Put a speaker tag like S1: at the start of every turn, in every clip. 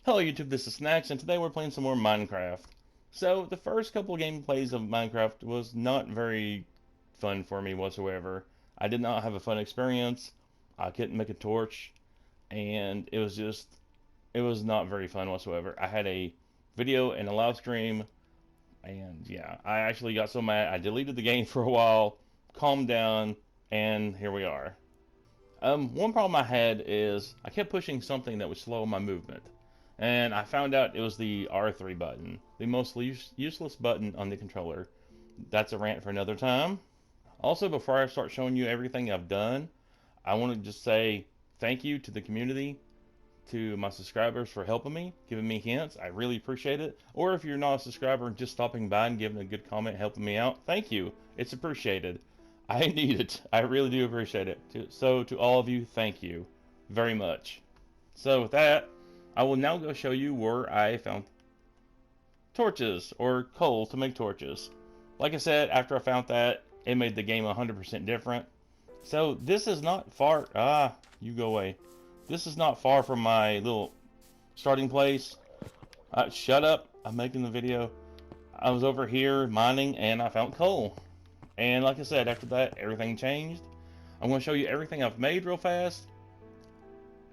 S1: Hello YouTube, this is Snacks, and today we're playing some more Minecraft. So, the first couple of gameplays of Minecraft was not very fun for me whatsoever. I did not have a fun experience. I couldn't make a torch, and it was not very fun whatsoever. I had a video and a live stream, and yeah, I actually got so mad I deleted the game for a while, calmed down, and here we are. One problem I had is I kept pushing something that would slow my movement. And I found out it was the R3 button, the most useless button on the controller. That's a rant for another time. Also, before I start showing you everything I've done, I want to just say thank you to the community, to my subscribers for helping me, giving me hints. I really appreciate it. Or if you're not a subscriber, just stopping by and giving a good comment, helping me out, thank you. It's appreciated. I need it. I really do appreciate it. So to all of you, thank you very much. So with that, I will now go show you where I found torches, or coal to make torches. Like I said, after I found that, it made the game 100% different. So this is not far, you go away. This is not far from my little starting place. Shut up, I'm making the video. I was over here mining and I found coal. And like I said, after that, everything changed. I'm going to show you everything I've made real fast,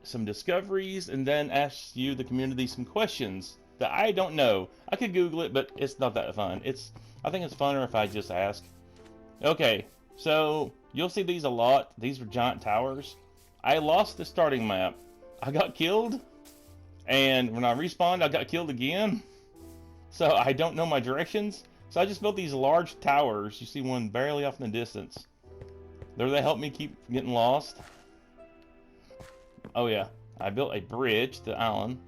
S1: some discoveries, and then ask you, the community, some questions that I don't know. I could Google it, but it's not that fun. I think it's funner if I just ask. Okay, so you'll see these a lot. These are giant towers. I lost the starting map. I got killed, and when I respawned, I got killed again. So I don't know my directions. So I just built these large towers. You see one barely off in the distance. They help me keep getting lost. Oh yeah, I built a bridge to the island.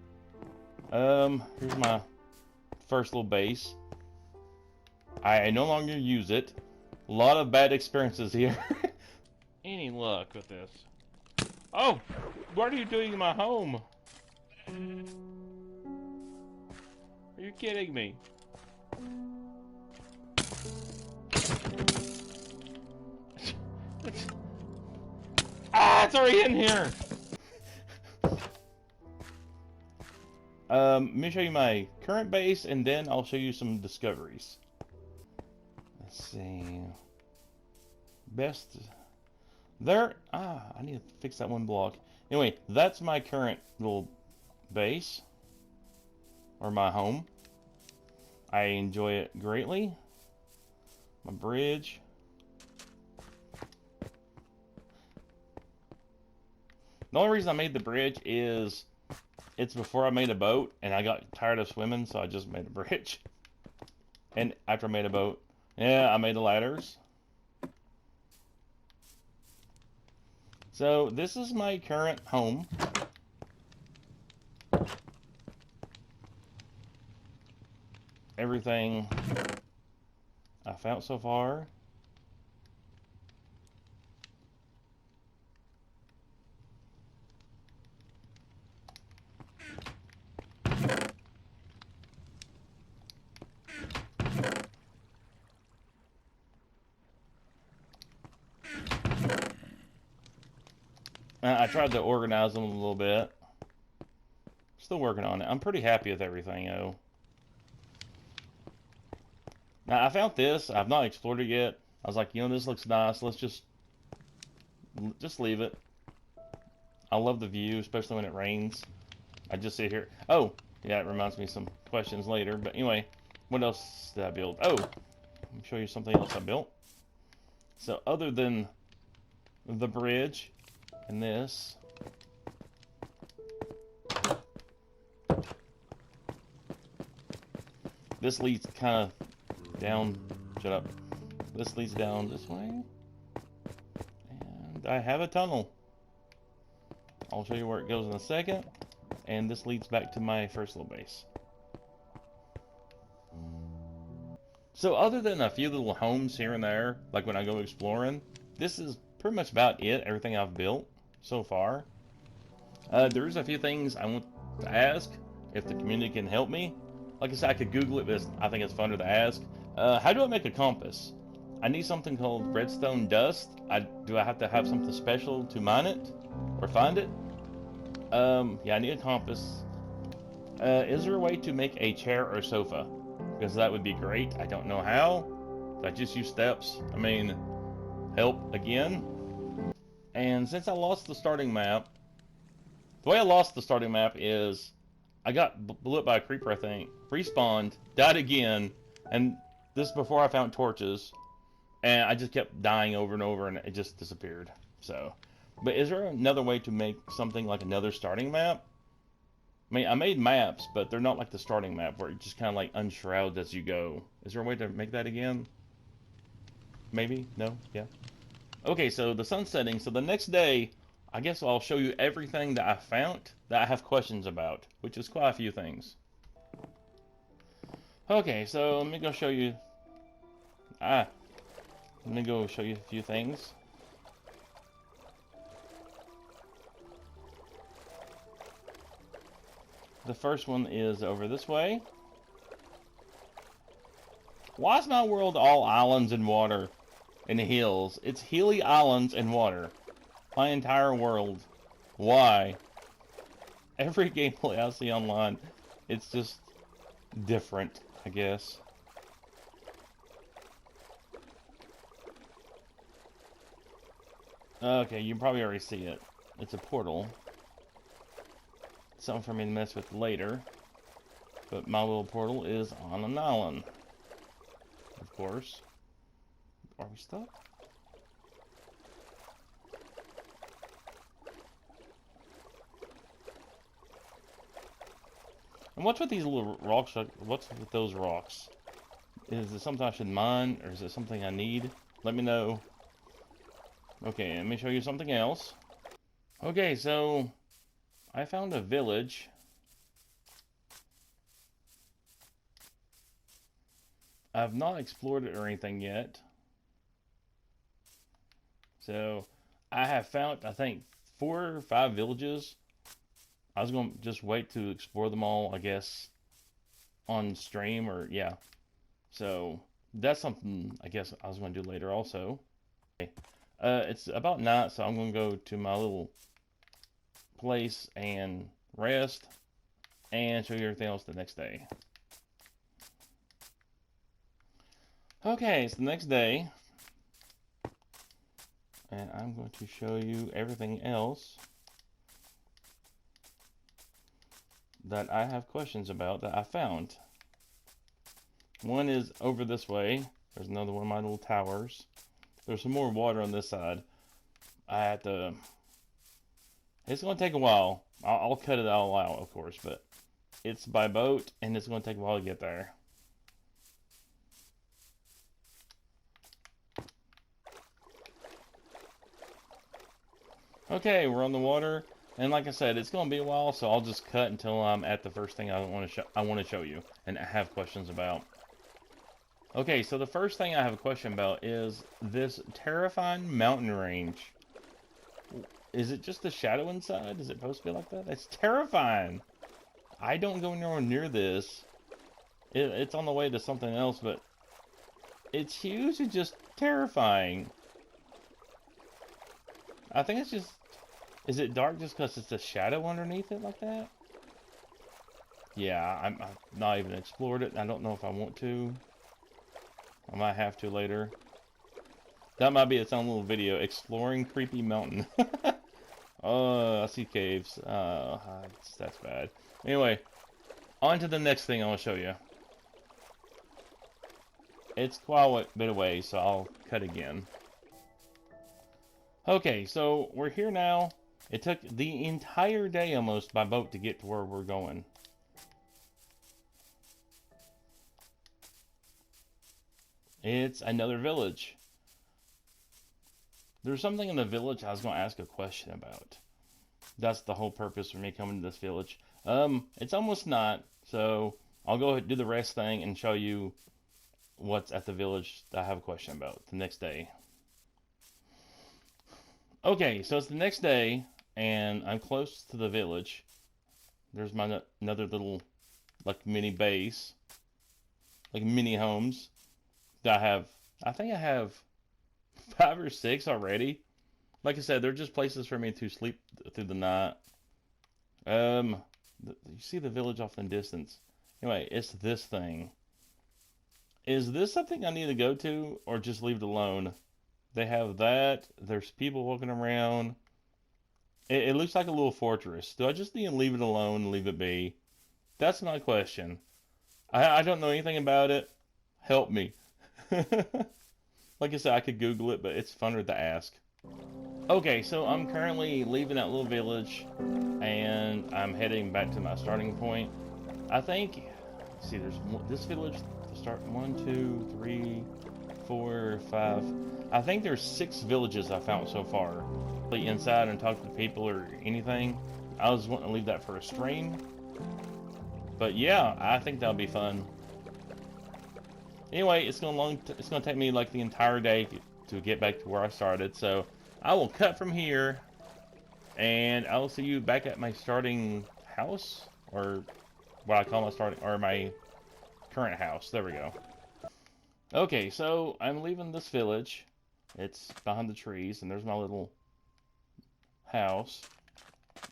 S1: Here's my first little base. I no longer use it. A lot of bad experiences here. Any luck with this? Oh, what are you doing in my home? Are you kidding me? It's already in here! Let me show you my current base, and then I'll show you some discoveries. Let's see. Best. There. I need to fix that one block. Anyway, that's my current little base. Or my home. I enjoy it greatly. My bridge. The only reason I made the bridge is it's before I made a boat, and I got tired of swimming, so I just made a bridge. And after I made a boat, yeah, I made the ladders. So this is my current home. Everything I found so far. I tried to organize them a little bit. Still working on it. I'm pretty happy with everything, though. Now, I found this. I've not explored it yet. I was like, you know, this looks nice. Let's just leave it. I love the view, especially when it rains. I just sit here. Oh, yeah, it reminds me of some questions later. But anyway, what else did I build? Oh, let me show you something else I built. So other than the bridge and this, this leads kind of down. Shut up. This leads down this way. And I have a tunnel. I'll show you where it goes in a second. And this leads back to my first little base. So other than a few little homes here and there, like when I go exploring, this is pretty much about it, everything I've built so far. There's a few things I want to ask, if the community can help me. Like I said, I could Google it, but I think it's funner to ask. How do I make a compass? I need something called redstone dust. Do I have to have something special to mine it? Or find it? Yeah, I need a compass. Is there a way to make a chair or sofa? Because that would be great. I don't know how. If I just use steps. I mean, help again. And since I lost the starting map, the way I lost the starting map is I got blew up by a creeper, I think. Respawned, died again, and this before I found torches. And I just kept dying over and over, and it just disappeared. So, but is there another way to make something like another starting map? I mean, I made maps, but they're not like the starting map where it just kind of like unshrouds as you go. Is there a way to make that again? Maybe? No? Yeah. Okay, so the sun's setting. So the next day, I guess I'll show you everything that I found that I have questions about, which is quite a few things. Okay, so let me go show you. Let me go show you a few things. The first one is over this way. Why is my world all islands and water and hills? It's hilly islands and water. My entire world. Why? Every gameplay I see online, it's just different, I guess. Okay, you probably already see it. It's a portal. Something for me to mess with later. But my little portal is on an island. Of course. Are we stuck? And what's with these little rocks? What's with those rocks? Is it something I should mine, or is it something I need? Let me know. Okay, let me show you something else. Okay, so I found a village. I've not explored it or anything yet. So I have found, I think, 4 or 5 villages. I was going to just wait to explore them all, I guess, on stream or, yeah. So that's something I guess I was going to do later also. Okay. It's about night, so I'm going to go to my little place and rest and show you everything else the next day. Okay, it's the next day. And I'm going to show you everything else that I have questions about that I found. One is over this way. There's another one of my little towers. There's some more water on this side. I have to... It's going to take a while. I'll cut it all out, of course, but it's by boat, and it's going to take a while to get there. Okay, we're on the water, and like I said, it's going to be a while, so I'll just cut until I'm at the first thing I want to show you and have questions about. Okay, so the first thing I have a question about is this terrifying mountain range. Is it just the shadow inside? Is it supposed to be like that? It's terrifying. I don't go anywhere near this. It's on the way to something else, but it's huge and just terrifying. I think it's just... Is it dark just because it's a shadow underneath it like that? Yeah, I've not even explored it. I don't know if I want to. I might have to later. That might be its own little video. Exploring creepy mountain. Oh, I see caves. That's bad. Anyway, on to the next thing I want to show you. It's quite a bit away, so I'll cut again. Okay, so we're here now. It took the entire day almost by boat to get to where we're going. It's another village. There's something in the village I was going to ask a question about. That's the whole purpose for me coming to this village. It's almost not, so I'll go ahead and do the rest thing and show you what's at the village that I have a question about the next day. Okay, so it's the next day, and I'm close to the village. There's my another little, like, mini base, like mini homes that I have. I think I have 5 or 6 already. Like I said, they're just places for me to sleep through the night. You see the village off in the distance. Anyway, it's this thing. Is this something I need to go to, or just leave it alone? They have that. There's people walking around. It looks like a little fortress. Do I just need to leave it alone and leave it be? That's my question. I don't know anything about it. Help me. Like I said, I could Google it, but it's funner to ask. Okay, so I'm currently leaving that little village, and I'm heading back to my starting point. I think, let's see, there's this village to start. 1, 2, 3, 4, 5. I think there's 6 villages I found so far. Inside and talk to people or anything. I was wanting to leave that for a stream. But yeah, I think that'll be fun. Anyway, it's gonna take me like the entire day to get back to where I started. So I will cut from here, and I will see you back at my starting house, or what I call my current house. There we go. Okay, so I'm leaving this village. It's behind the trees, and there's my little house.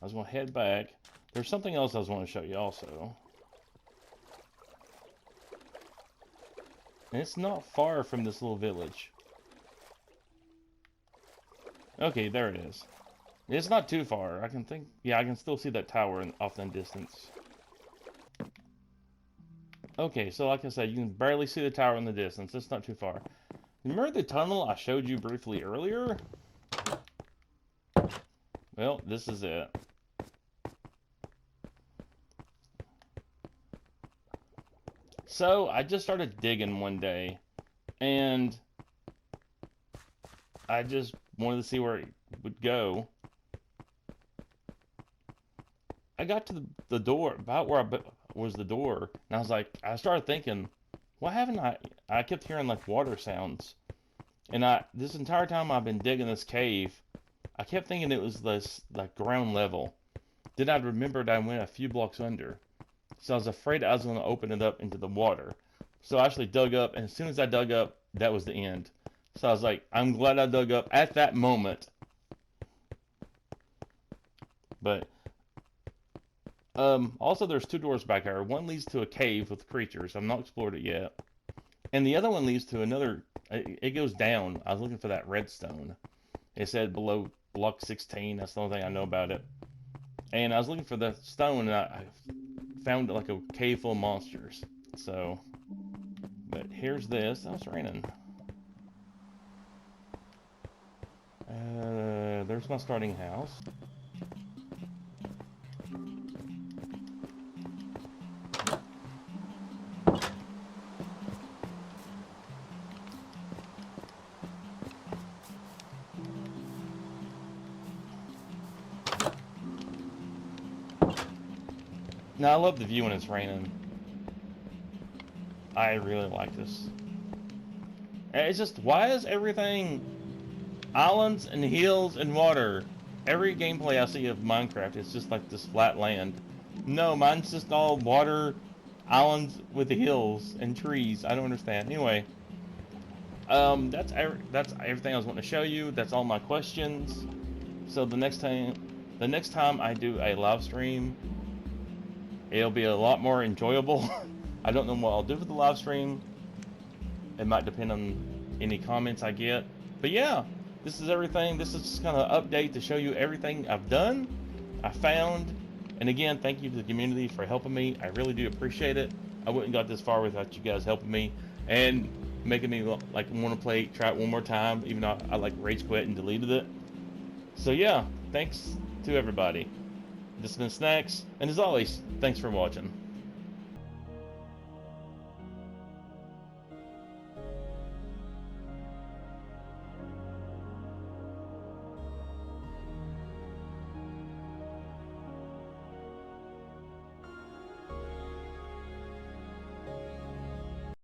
S1: I was going to head back. There's something else I was going to show you also. And it's not far from this little village. Okay, there it is. It's not too far. I can still see that tower off in the distance. Okay, so like I said, you can barely see the tower in the distance. It's not too far. Remember the tunnel I showed you briefly earlier? Well, this is it. So, I just started digging one day, and I just wanted to see where it would go. I got to the door, about where was the door, and I started thinking, why haven't I kept hearing like water sounds. And this entire time I've been digging this cave, I kept thinking it was this like ground level. Then I remembered I went a few blocks under. So I was afraid I was going to open it up into the water. So I actually dug up, and as soon as I dug up, that was the end. So I was like, I'm glad I dug up at that moment. But also there's 2 doors back there. One leads to a cave with creatures. I've not explored it yet. And the other one leads to another, it goes down. I was looking for that redstone. It said below block 16. That's the only thing I know about it. And I was looking for the stone, and I found like a cave full of monsters. So, but here's this. Oh, it's raining. There's my starting house. Now, I love the view when it's raining. I really like this. It's just, why is everything islands and hills and water? Every gameplay I see of Minecraft, it's just like this flat land. No, mine's just all water, islands with the hills and trees. I don't understand. Anyway, that's everything I was wanting to show you. That's all my questions. So the next time I do a live stream, it'll be a lot more enjoyable. I don't know what I'll do for the live stream. It might depend on any comments I get. But yeah, this is everything. This is just kind of an update to show you everything I've done, I found. And again, thank you to the community for helping me. I really do appreciate it. I wouldn't got this far without you guys helping me and making me like want to try it one more time, even though I like rage quit and deleted it. So yeah, thanks to everybody. This has been Snacks, and as always, thanks for watching.